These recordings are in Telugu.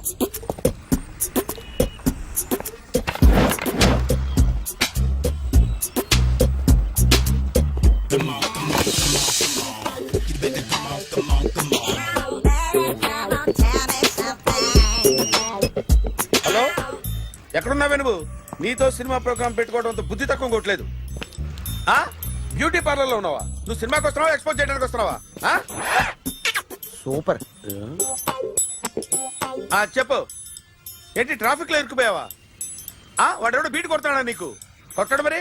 హలో, ఎక్కడున్నావే నువ్వు? నీతో సినిమా ప్రోగ్రామ్ పెట్టుకోవడంతో బుద్ధి తక్కువ కొట్టలేదు. బ్యూటీ పార్లర్ లో ఉన్నావా? నువ్వు సినిమాకి వస్తున్నావా, ఎక్స్పోజ్ చేయడానికి వస్తున్నావా? సూపర్. చెప్పు, ఏంటి ట్రాఫిక్ లో ఇరుక్కుపోయావా? వాడెవడో బీట్ కొడతాడా నీకు? కొట్టడు మరి.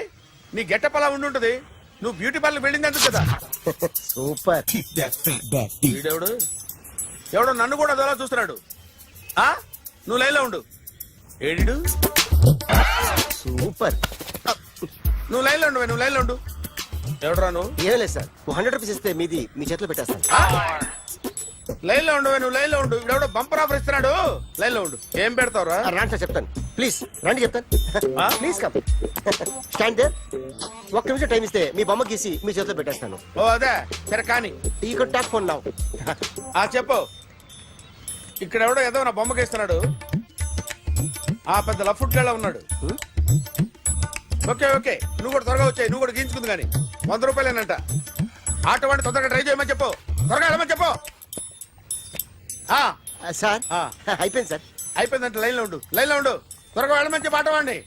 నీ గెట్టప్ అలా ఉండుంటది. నువ్వు బ్యూటీ పార్లర్ వెళ్ళింది ఎందుకు కదా? సూపర్. వీడెవడు? ఎవడో నన్ను కూడా అదోలా చూస్తున్నాడు. నువ్వు లైన్లో ఉండు. ఏడిడు? సూపర్. నువ్వు లైన్లో ఉండు, నువ్వు లైన్లో ఉండు. ఎవడరా నువ్వు? ఏం లేదు సార్, 100 రూపీస్ ఇస్తే మీది మీ చేతిలో పెట్టేస్తాను. లైన్లో ఉండు, నువ్వు లైన్లో ఉండు. ఇవిడెవడో బంపర్ ఆఫర్ ఇస్తున్నాడు. లైన్లో ఉండు. ఏం పెడతావురా? రాండి సార్, చెప్తాను. ప్లీజ్ రండి, చెప్తాను. Please come. Stand there. ఒక్క నిమిషం టైం ఇస్తే మీ బొమ్మ గీసి మీ చేతిలో పెట్టేస్తాను. ఓ అదే సరే కానీ. ఈ కుడ్ టాక్ ఫోన్ నౌ. చెప్పు. ఇక్కడ ఎవడో ఏదో నా బొమ్మకి ఇస్తున్నాడు. పెద్ద లఫుట్ గళ్ళ ఉన్నాడు. ఓకే ఓకే, నువ్వు కూడా త్వరగా వచ్చాయి. నువ్వు కూడా గీంచుకుంది కానీ 100 రూపాయలేనంట. ఆటో వాడిని తొందరగా ట్రై చేయమని చెప్పు. త్వరగా వెళ్ళమని చెప్పు. సార్ అయిపోయింది సార్. అయిపోయిందంటే లైన్లో ఉండు, లైన్లో ఉండు. త్వరగా వెళ్ళమని చెప్పు ఆటో వాడిని.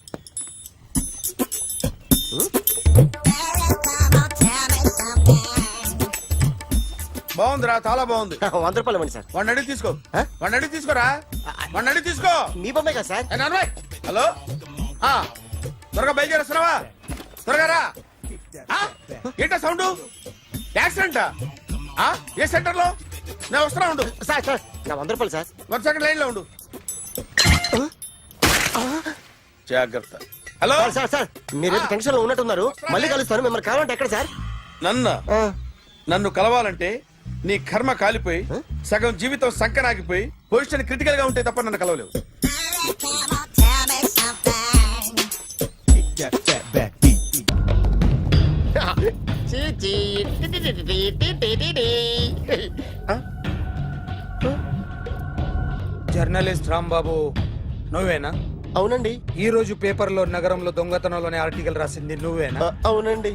బాగుందిరా, చాలా బాగుంది. 100 రూపాయలు ఇవ్వండి సార్. వాడిని అడిగి తీసుకో. వాడిని అడిగి తీసుకోరా. వాడిని అడిగి తీసుకో. మీ బొమ్మే కదా సార్. హలో, త్వరగా బయలుదేరేస్తున్నావా? త్వరగా రా. ఏంటా సౌండ్? యాక్సిడెంటా? ఏ సెంటర్ లో? నేను వస్తున్నా ఉండు. సార్ సార్ నా 100 రూపాయలు సార్. 1 సెకండ్ లైన్ లో ఉండు. జాగ్రత్త. హలో సార్ సార్, మీరు టెన్షన్ లో ఉన్నట్టున్నారు. మళ్ళీ కలుస్తాను. మిమ్మల్ని కావాలంటే ఎక్కడ సార్? నన్ను కలవాలంటే నీ కర్మ కాలిపోయి సగం జీవితం సంకనాగిపోయి పొజిషన్ క్రిటికల్ గా ఉంటే తప్ప నన్ను కలవలేవు. జర్నలిస్ట్ రాంబాబు నువ్వేనా? అవునండి. ఈ రోజు పేపర్ లో నగరంలో దొంగతనంలోనే ఆర్టికల్ రాసింది నువ్వేనా? అవునండి.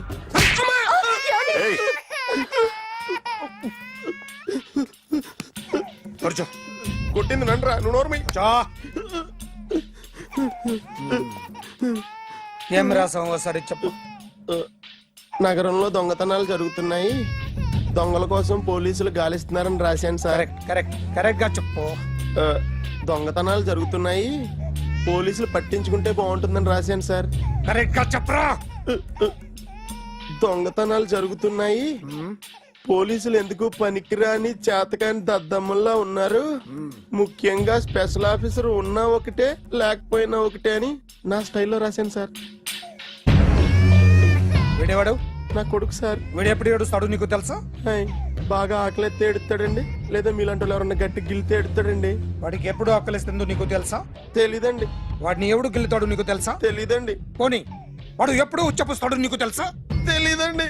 కొట్టింది నండ్రా, నువ్వు నోర్మి. ఏం రాసావు ఒకసారి చెప్పు. నగరంలో దొంగతనాలు జరుగుతున్నాయి, దొంగల కోసం పోలీసులు గాలిస్తున్నారని రాశాను సార్. కరెక్ట్ గా చెప్పు. దొంగతనాలు జరుగుతున్నాయి, పోలీసులు పట్టించుకుంటే బాగుంటుందని రాశాను సార్. కరెక్ట్ గా చెప్పరా. దొంగతనాలు జరుగుతున్నాయి, పోలీసులు ఎందుకు పనికిరాని చేతకాని దద్దమ్మల్లా ఉన్నారు, ముఖ్యంగా స్పెషల్ ఆఫీసర్ ఉన్నా ఒకటే లేకపోయినా ఒకటే అని నా స్టైల్లో రాశాను సార్. వీడేవాడు? నా కొడుకు సార్. వీడు ఎప్పుడు ఏడుస్తాడు నీకు తెలుసా? బాగా ఆకలిస్తే ఎడుతాడండి, లేదా మీలాంటి వాళ్ళు ఎవరన్నా గట్టి గిల్లితే ఎడుతాడండి. వాడికి ఎప్పుడు ఆకలిస్తుందో నీకు తెలుసా? తెలీదండి. వాడిని ఎవడు గిల్లుతాడు నీకు తెలుసా? తెలీదండి. పోనీ వాడు ఎప్పుడు ఉచ్చపుస్తాడు నీకు తెలుసా? తెలీదండి.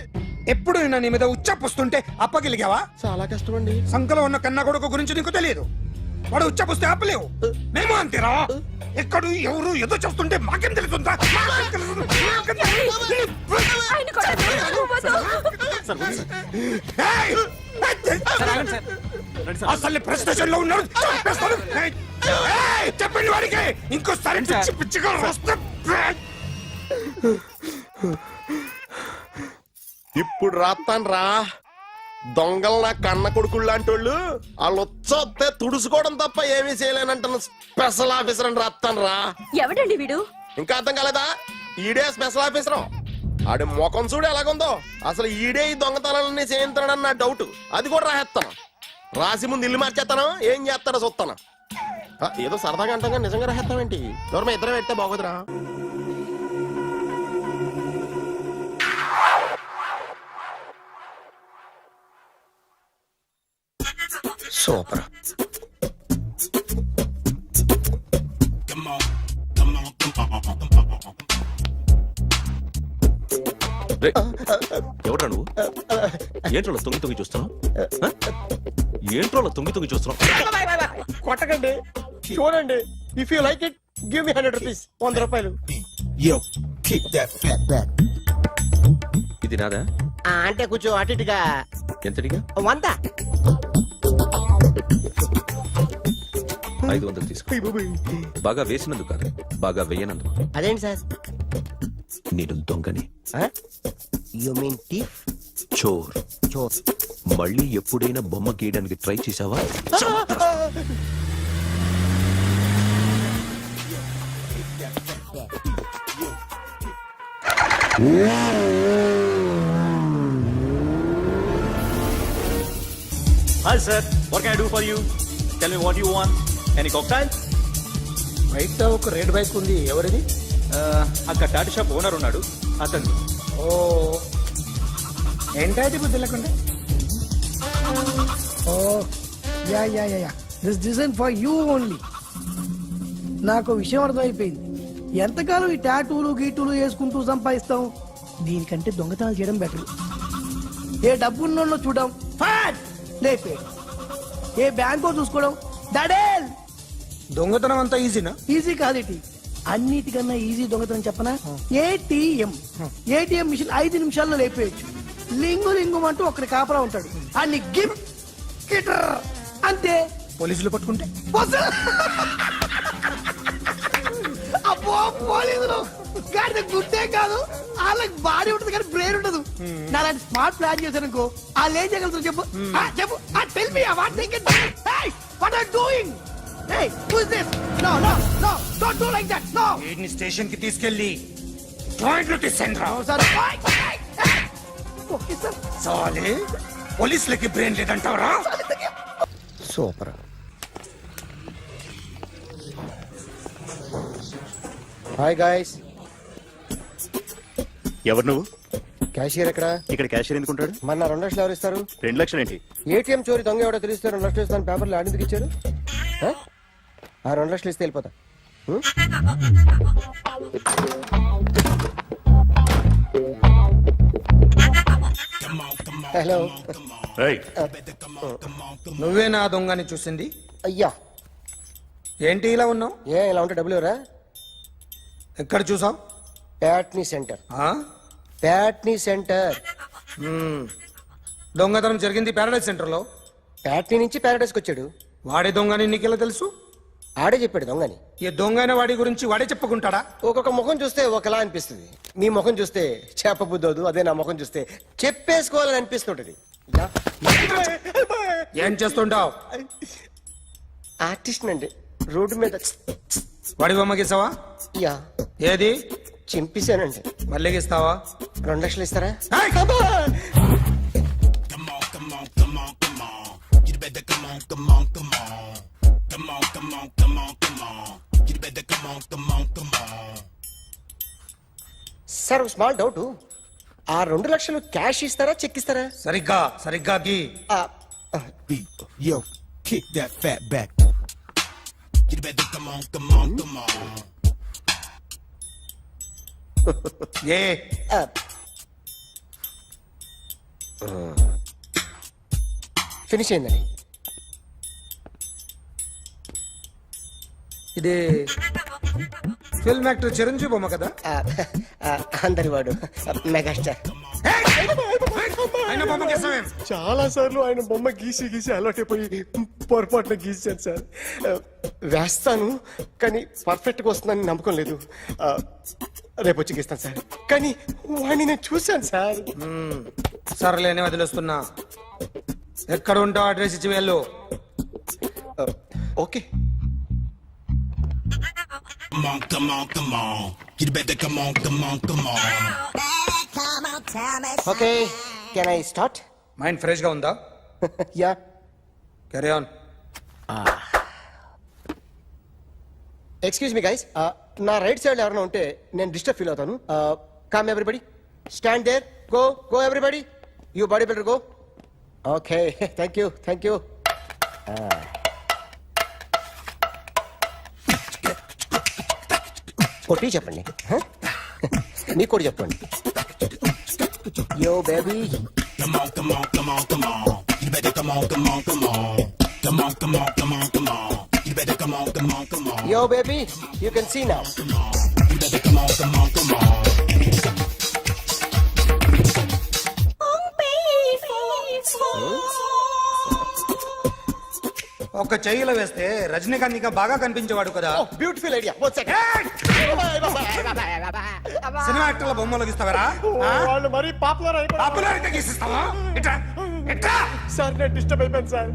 ఎప్పుడు నీ మీద ఉచ్చపుస్తుంటే అప్పగిలిగావా? చాలా కష్టం అండి. సంకలో ఉన్న కన్నా కొడుకు గురించి నీకు తెలియదు. వాడు ఉచ్చపుస్తే ఆపలేవు. మేము అంతేరా. ఎక్కడు ఎవరు ఏదో చేస్తుంటే మాకేం తెలుస్తుందా? అసలు ప్రెస్టేషన్ లో ఉన్నాడు. చెప్పండి వాడికి ఇంకోసారి పిచ్చి పిచ్చిగా వస్తే. ఇప్పుడు రాత్తాను రా. దొంగలు నా కన్న కొడుకులు లాంటి వాళ్ళు వాళ్ళు వచ్చొస్తే తుడుచుకోవడం తప్ప ఏమీ చేయలేనంటున్న స్పెషల్ ఆఫీసర్ అని రాత్తాను రా. ఎవడండి వీడు? ఇంకా అర్థం కాలేదా? ఈడే స్పెషల్ ఆఫీసర్. ఆడి ముఖం చూడు ఎలాగుందో. అసలు ఈడే ఈ దొంగతనాలన్నీ చేయించాడని నా డౌట్. అది కూడా రాసేస్తాను. రాసి ముందు ఇల్లు మార్చేస్తాను, ఏం చేస్తాడో చూస్తాను. ఏదో సరదాగా అంటాం, నిజంగా రాసేస్తామేంటి? ఎవరు ఇద్దరం పెడితే బాగోదురా. సూపర్. ఎవడ్రా నువ్వు? ఏంట్రోలో తొంగి తొంగి చూస్తున్నావు? ఏంట్రోలో తొంగి తొంగి చూస్తున్నావు? కొట్టకండి. చూడండి, if you like it give me 100 rupees. 100 రూపాయలు. Yo, kick that fat back. ఇది నాదా? అంటే కొంచెం అటు ఇటుగా ఎంతడిగా? 100. 500 తీసుకో. బాగా వేసినందుకు కాదు, బాగా వేయనందుకు. అదేంటి సార్? నేను దొంగని, యు మీన్ థీఫ్? చోర్. చోర్. మళ్ళీ ఎప్పుడైనా బొమ్మ గీయడానికి ట్రై చేసావా? Hi sir, what can I do for you? Tell me what you want. Any cocktail? బయట ఒక రెడ్ బైక్ ఉంది, ఎవరిది? అక్కడ టాటా షాప్ ఓనర్ ఉన్నాడు, అతను. ఓ ఏంటది బుద్ధి లేకుండా? Oh, yeah. This design for you only. నాకు విషయం అర్థమైపోయింది. ఎంతకాలం ఈ టాటూలు గీటూలు వేసుకుంటూ సంపాదిస్తాం? దీనికంటే దొంగతనాలు చేయడం బెటర్. ఏ డబ్బున్నోళ్ళు చూడడం ఫాట్ లేపే, ఏ బ్యాంకో చూసుకోవడం దడేల్. దొంగతనం అంతా ఈజీనా? ఈజీ కాదేటి, అన్నిటికన్నా ఈజీ దొంగతనం చెప్పనా? ఏటీఎం మిషన్ 5 నిమిషాల్లో లేపేయచ్చు. లింగు అంటూ ఒకటి కాపలా ఉంటాడు, అన్ని గిమ్ గిటర్ అంతే. పోలీసులు పట్టుకుంటే అబ్బో పోలీసులు గాడి గుర్తే కాదు, వాళ్ళకి బాడీ ఉంటుంది కానీ బ్రెయిన్ ఉండదు. నాలాంటి స్మార్ట్ ప్లాన్ చేశానుకో, వాళ్ళు ఏం చేయగలుగుతారు చెప్పు? చెప్పు, tell me what they can. What are doing? Hey, who is this? No, don't do like that. No. వీడిని స్టేషన్ కి తీసుకెళ్లి జాయింట్ తీసేయండి రా. No, sir. Okay, sir. సాలే పోలీసులకి బ్రెయిన్ లేదంటావరా? సూపర్. Hi guys. ఎవరు నువ్వు? క్యాషియర్ ఎక్కడ? ఇక్కడ క్యాషియర్ ఎందుకుంటాడు? మన 2 లక్షలు ఎవరు ఇస్తారు? 2 లక్షలు ఏంటి? ఏటీఎం చోరీ దొంగ ఎవడో తెలిస్తే 2 లక్షలు ఇస్తాను పేపర్లు ఆడిందుకు ఇచ్చారు. ఆ 2 లక్షలు ఇస్తే వెళ్ళిపోతా. హలో. నువ్వే నా దొంగని చూసింది? అయ్యా, ఏంటి ఇలా ఉన్నావు? ఇలా ఉంటే డబ్బులు ఎవరా? ఎక్కడ చూసావు? ప్యాట్నీ సెంటర్. ప్యాట్నీ సెంటర్. దొంగతనం జరిగింది ప్యారడైజ్ సెంటర్ లో. ప్యాట్నీ నుంచి ప్యారడైస్కి వచ్చాడు. వాడే దొంగని నీకెలా తెలుసు? ఆడే చెప్పాడు దొంగని. ఈ దొంగైన వాడి గురించి వాడే చెప్పుకుంటాడా? ఒక్కొక్క ముఖం చూస్తే ఒకలా అనిపిస్తుంది. మీ ముఖం చూస్తే చెప్పబుద్దోదు, అదే నా ముఖం చూస్తే చెప్పేసుకోవాలని అనిపిస్తుంటది. ఏం చేస్తుంటావు? ఆర్టిస్ట్ అండి, రోడ్డు మీద. వాడి బొమ్మ గీసావా? యా. ఏది? చింపేశానండి. మళ్ళీ గీస్తావా? 2 లక్షలు ఇస్తారా? సార్ స్మాల్ డౌట్, ఆ 2 లక్షలు క్యాష్ ఇస్తారా చెక్ ఇస్తారా? సరిగ్గా గీ. Yo, kick that fat back. You better come on. A finish అయిందండి. ఇది ఫిల్మ్ యాక్టర్ చిరంజీవి బొమ్మ కదా? అందరి వాడు మెగాస్టార్. ఆయన బొమ్మ గీసావేం? చాలా సార్లు ఆయన బొమ్మ గీసి అలవాటైపోయి పొరపాటున గీసాను సార్. వేస్తాను కానీ పర్ఫెక్ట్గా వస్తుందని నమ్మకం లేదు. రేపు వచ్చి గీస్తాను సార్. కానీ వాడిని నేను చూశాను సార్. సర్లేని వదిలేస్తున్నా. ఎక్కడ ఉంటావు అడ్రస్ ఇచ్చి వెళ్ళు. Okay. Come on. You better come on. Okay, can I start? Mind fresh గా ఉందా? Yeah. Carry on. Excuse me guys, నా రైట్ సైడ్ ఎవరైనా ఉంటే నేను డిస్టర్బ్ ఫీల్ అవుతాను. Come everybody, stand there. Go everybody, you body builder go. Okay, thank you. కొట్టి చెప్పండి, మీకు కూడా చెప్పండి. Yo baby. Come on. You better come on. You better come on, come on, come on. Yo, baby, you can see now. You better come on, come on, come on. ఒక చెయ్యిలో వేస్తే రజనీకాంత్ ఇంకా బాగా కనిపించేవాడు కదా. Oh, beautiful idea. One second. Cinema యాక్టర్ల బొమ్మలు గీస్తావరా? వాళ్ళు మరీ పాపులర్ అయిపోయారు. పాపులారిటీ గీసిస్తావా? ఇట్రా ఇట్రా. సార్ నేను డిస్టర్బ్ అయిపోయాను సార్.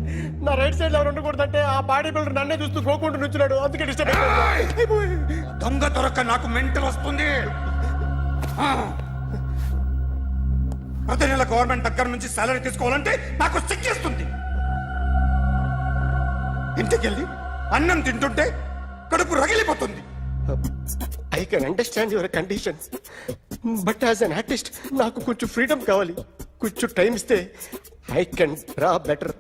నా రైట్ సైడ్ లో ఎవరు ఉండకూడదంటే ఆ బాడీ బిల్డర్ నన్నే చూస్తూ గోకుంటూ నుంచున్నాడు, అందుకే డిస్టర్బ్ అయిపోయాను. దొంగ దొరక్క నాకు మెంటల్ వస్తుంది. ఆ. ప్రతి నెల గవర్నమెంట్ దగ్గర నుంచి సాలరీ తీసుకోవాలంటే నాకు సిగ్గేస్తుంది. ఇంటికెళ్ళి అన్నం తింటుంటే కడుపు రగిలిపోతుంది. I can understand your conditions, but as an artist నాకు కొంచెం ఫ్రీడమ్ కావాలి. కొంచెం టైం ఇస్తే I can draw better.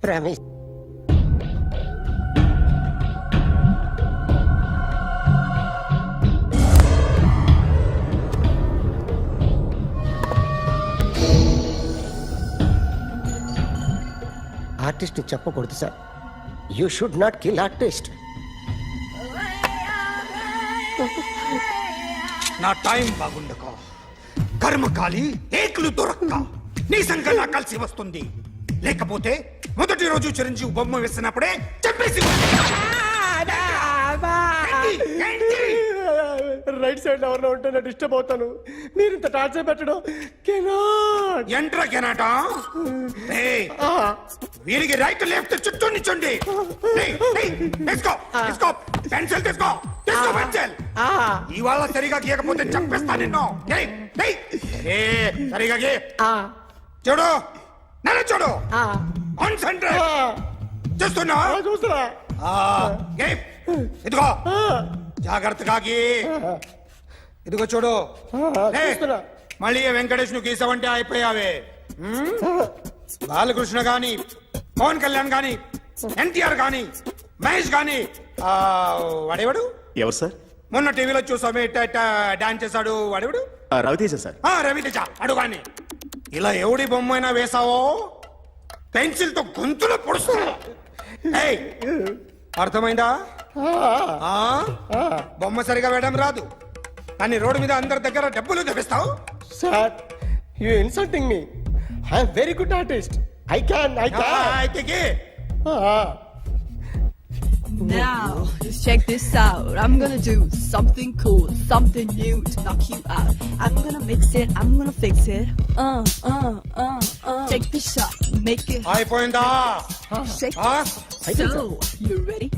Promise. Artist చెప్పకూడదు sir. You should not kill artist. నా టైం బాగుండక కర్మకాలి ఏకులు దొరక్క నీ సంఘం నాకు కలిసి వస్తుంది. లేకపోతే మొదటి రోజు చిరంజీవి బొమ్మ వేసినప్పుడే చెప్పేసి రైట్ సైడ్ ఎవరిలో ఉంటే నేను డిస్టర్బ్ అవుతాను. మీరు ఇంత టార్చర్ పెట్టడం కెనాట్. ఎంట్రా కెనాట. వీరికి రైట్ లెఫ్ట్ చుట్టూ నిచ్చండి. తీసుకో తీసుకో పెన్సిల్ తీసుకో తీసుకో పెన్సిల్. ఇవాళ సరిగా గీయకపోతే చంపేస్తా నిన్ను. సరిగా గీ. చూడు నన్ను చూడు. కాన్సంట్రేట్ చూస్తున్నా చూస్తున్నా. ఇదిగో జాగ్రత్తగా గీ. ఇదిగో చూడు. చూస్తున్నా. మళ్ళీ వెంకటేష్ ను గీసావంటే అయిపోయావే. బాలకృష్ణ గాని పవన్ కళ్యాణ్ గాని ఎన్టీఆర్ గాని మహేష్ గాని వాడేవాడు ఎవరు సార్? మొన్న టీవీలో చూసామే డాన్స్ చేశాడు వాడేవాడు? రవితేజ సార్. రవితేజ అడుగాని. ఇలా ఎవడి బొమ్మ అయినా వేసావో పెన్సిల్ తో గొంతులో పొడుస్తా. అర్థమైందా? బొమ్మ సరిగా వేయడం రాదు కానీ రోడ్డు మీద అందరి దగ్గర డబ్బులు తెప్పిస్తావు. Sir you insulting me. I'm very good artist. I can అయితే Now, just check this out. I'm gonna do something cool, something new to knock you out. I'm gonna mix it, I'm gonna fix it. Take the shot, make it అయిపోయిందా? shake it. So, you ready?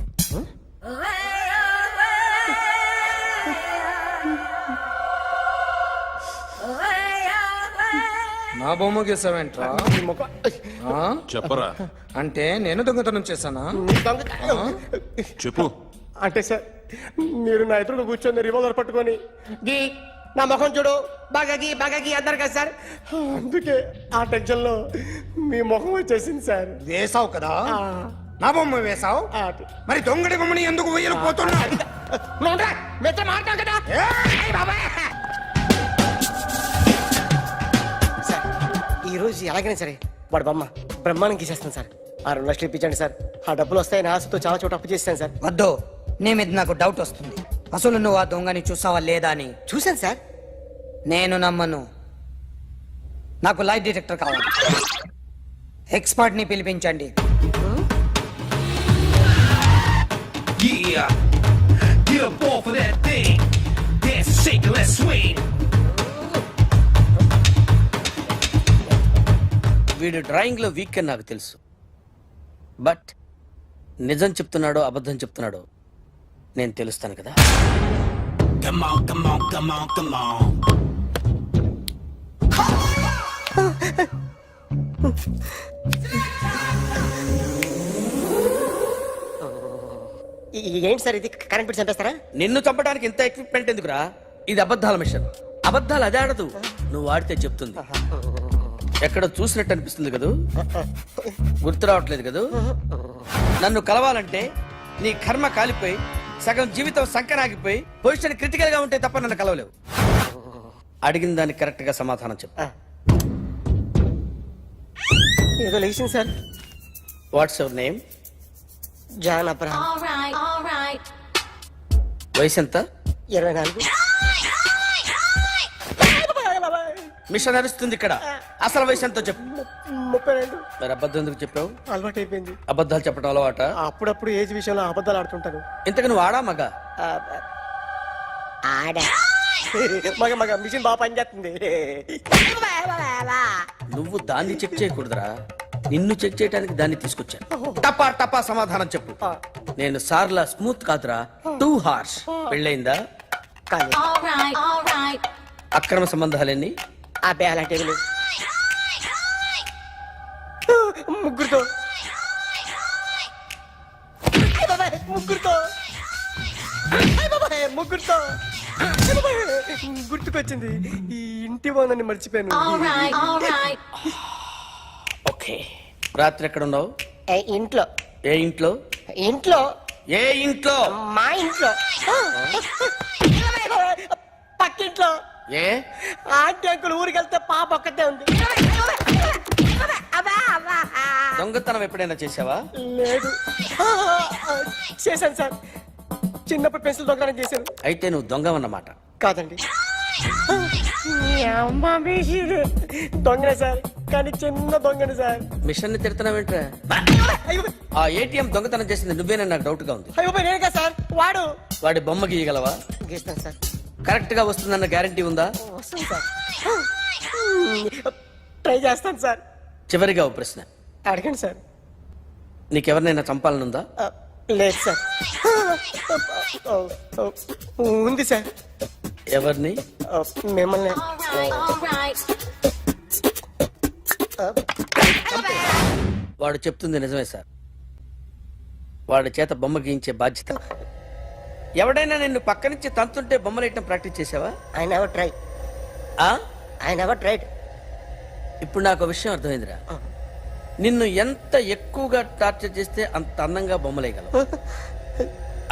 నా బొమ్మ గీసావేంట్రా? చెప్పరా. అంటే నేను దొంగతనం చేశానా? చెప్పు. అంటే సార్ మీరు నా ఎదురుగా కూర్చొని రివాల్వర్ పట్టుకొని గీ నా ముఖం చూడు బాగా గీ అన్నారు కదా సార్. అందుకే ఆ టెన్షన్ లో మీ ముఖం వచ్చేసింది సార్. వేసావు కదా, నా బొమ్మ వేసావు. మరి దొంగడి బొమ్మని ఎందుకు వేయలు పోతున్నా? సార్ ఈ రోజు ఎలాగైనా సరే వాడు బొమ్మ బ్రహ్మాండం గీసేస్తాను సార్. 6 లక్షలు ఇప్పించండి సార్. ఆ డబ్బులు వస్తాయని ఆశతో చాలా చోట అప్పు చేస్తాను సార్. వద్దు, నీ మీద నాకు డౌట్ వస్తుంది. అసలు నువ్వు ఆ దొంగని చూసావా లేదా అని. చూశాను సార్. నేను నమ్మను. నాకు లైట్ డిటెక్టర్ కావాలి. ఎక్స్పర్ట్ ని పిలిపించండి. Yeah, get up off of that thing. Dance and shake and let's swing. వీడు డ్రాయింగ్ లో వీక్ అని నాకు తెలుసు. బట్ నిజం చెప్తున్నాడో అబద్ధం చెప్తున్నాడో నేను తెలుస్తాను కదా. Come on, come on, come on, come on. ఏంటి సార్ ఇది కరెంట్ బిల్ చంపేస్తారా? నిన్ను చంపడానికి ఇంత ఎక్విప్మెంట్ ఎందుకురా? ఇది అబద్ధాల మిషన్. అబద్ధాలు అదే ఆడదు, నువ్వు ఆడితే చెప్తుంది. ఎక్కడ చూసినట్టు అనిపిస్తుంది కదూ, గుర్తు రావట్లేదు కదూ. నన్ను కలవాలంటే నీ కర్మ కాలిపోయి సగం జీవితం సంకరాగిపోయి పొజిషన్ క్రిటికల్ గా ఉంటే తప్ప నన్ను కలవలేవు. అడిగిన దానికి కరెక్ట్ గా సమాధానం చెప్పు. ఏదో లేచింది sir. What's your name? John Abraham. వయసు ఎంత? 24. మిషన్ నడుస్తుంది ఇక్కడ. అసలు వయసు ఎంతో చెప్పు. 32. మరి అబద్ధం ఎందుకు చెప్పావు? అలవాటు అయిపోయింది. అబద్ధాలు చెప్పడం అలవాట? అప్పుడప్పుడు ఏజ్ విషయంలో అబద్ధాలు ఆడుతుంటాను. ఇంతకు నువ్వు ఆడా మగ? ఆడా. మగ మగ మిషన్ బాగా పనిచేస్తుంది. నువ్వు దాన్ని చెక్ చేయకూడదురా, నిన్ను చెక్ చేయడానికి దాన్ని తీసుకొచ్చాను. టపా టపా సమాధానం చెప్పు. నేను సార్లా స్మూత్ కాదురా, టూ హార్ష్. పెళ్ళయిందా? కానీ అక్రమ సంబంధాలన్నీ? అబ్బాయి అలాంటి ముగ్గురుతో ముగ్గురుతో ముగ్గురుతో గుర్తుకొచ్చింది. ఈ ఇంటి బాగుందని మర్చిపోయాను. ఓకే. రాత్రి ఎక్కడ ఉన్నావు? ఇంట్లో. ఏ ఇంట్లో? ఇంట్లో. ఏ ఇంట్లో? మా ఇంట్లో. పక్కింట్లో. ఏ ఆంటీ అంకుల్ ఊరికి వెళ్తే పాప ఒక్కతే ఉంది. దొంగతనం ఎప్పుడైనా చేసావా? లేదు. చేశాను సార్, చిన్నప్పుడు పెన్సిల్ దొంగతనం చేశాను. అయితే నువ్వు దొంగ అన్నమాట. కాదండి, దొంగనే సార్, కానీ చిన్న దొంగని సార్. మిషన్ ని తిడుతున్నావేంట్రా? ఆ ఏటీఎం దొంగతనం చేసింది నువ్వేనని నాకు డౌట్ గా ఉంది. అయ్యో నేనే సార్. వాడి బొమ్మ గీయగలవా? గీస్తాను సార్. కరెక్ట్ గా వస్తుందన్న గ్యారంటీ ఉందా? వస్తాను సార్, ట్రై చేస్తాను సార్. చివరిగా ఓ ప్రశ్న అడగండి సార్. నీకెవరినైనా చంపాలనుందా? లేదు సార్. ఉంది సార్. ఎవరిని? మిమ్మల్ని. వాడు చెప్తుంది నిజమే సార్. వాడి చేత బొమ్మ గీయించే బాధ్యత. ఎవడైనా నిన్ను పక్క నుంచి తంతుంటే బొమ్మలేయటం ప్రాక్టీస్ చేసావా? I never try. I never tried. ఇప్పుడు నాకు ఒక విషయం అర్థమైందిరా. నిన్ను ఎంత ఎక్కువగా టార్చర్ చేస్తే అంత అందంగా బొమ్మలేయగలవు.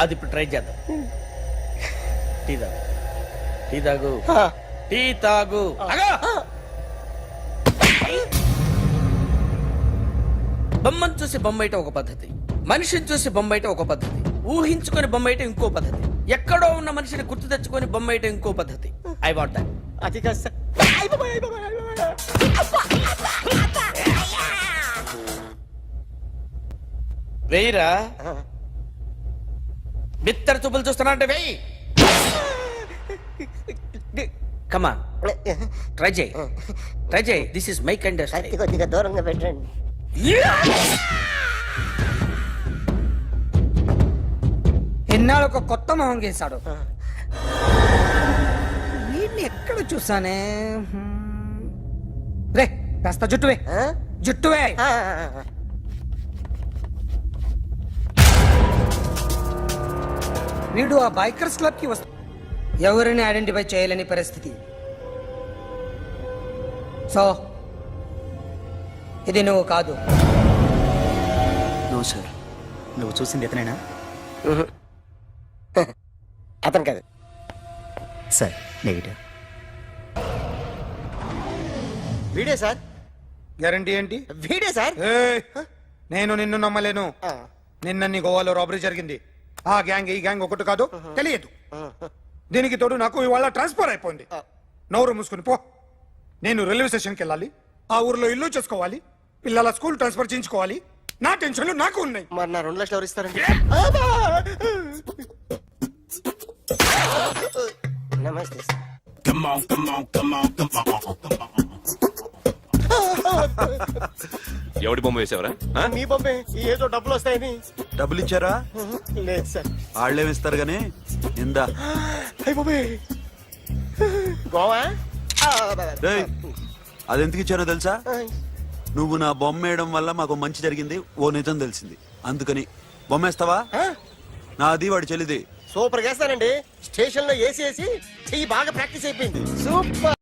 అది ఇప్పుడు ట్రై చేద్దాం. టీ తాగు. టీ తాగు. టీ తాగు. బొమ్మను చూసి బొమ్మేయటం ఒక పద్ధతి, మనిషిని చూసి బొమ్మేయటం ఒక పద్ధతి, ఊహించుకొని బొమ్మేయటం ఇంకో పద్ధతి, ఎక్కడో ఉన్న మనిషిని గుర్తు తెచ్చుకొని బొమ్మేయటం ఇంకో పద్ధతి. I want that. అది కాదు సార్. వెయ్యిరా. బిత్తర చూపులు చూస్తున్నా అంటే వెయ్యి. కమాన్, ట్రై చేయి. ట్రై చేయి. This is my kind of style. కొద్దిగా దూరంగా పెట్టండి. ఎన్నాళ్ళు ఒక కొత్త మొహం గీశాడు. వీడిని ఎక్కడ చూసానే? రే కాస్త జుట్టువే. జుట్టువే. వీడు ఆ బైకర్స్ క్లబ్ కి వస్తా, ఎవరిని ఐడెంటిఫై చేయలేని పరిస్థితి. సో ఇది నువ్వు కాదు. నో సార్, నువ్వు చూసింది ఎతనేనా? అతను కాదు సార్, నెగిటివ్. వీడే సార్. గ్యారంటీ ఏంటి? వీడే సార్. నేను నిన్ను నమ్మలేను. నిన్న నీ గోవాలో రాబరీ జరిగింది. ఆ గ్యాంగ్ ఈ గ్యాంగ్ ఒకటి కాదు, తెలియదు. దీనికి తోడు నాకు ఇవాళ ట్రాన్స్ఫర్ అయిపోయింది. నోరు మూసుకుని పో. నేను రైల్వే స్టేషన్కి వెళ్ళాలి, ఆ ఊర్లో ఇల్లు చేసుకోవాలి, పిల్లల స్కూల్ ట్రాన్స్ఫర్ చేయించుకోవాలి. నా టెన్షన్లు నాకు ఉన్నాయి. మరి నా 2 లక్షలు ఎవరు ఇస్తారండి? నమస్తే సార్. ఎవడి బొమ్మ వేసావరా? మీ బొమ్మే, ఏదో డబ్బులు వస్తాయని. డబ్బులు ఇచ్చారా? లేదు సార్. వాళ్ళేమిస్తారు గానీ ఇందా. అయ్య బాబే, గోవా. అదెందుకు ఇచ్చారో తెలుసా? నువ్వు నా బొమ్మ వేయడం వల్ల మాకు మంచి జరిగింది, ఓ నిజం తెలిసింది. అందుకని బొమ్మేస్తావా? నాది వాడి చెల్లిది. సూపర్ చేస్తానండి. స్టేషన్ లో ఏసీ చెయ్యి బాగా ప్రాక్టీస్ అయిపోయింది. సూపర్.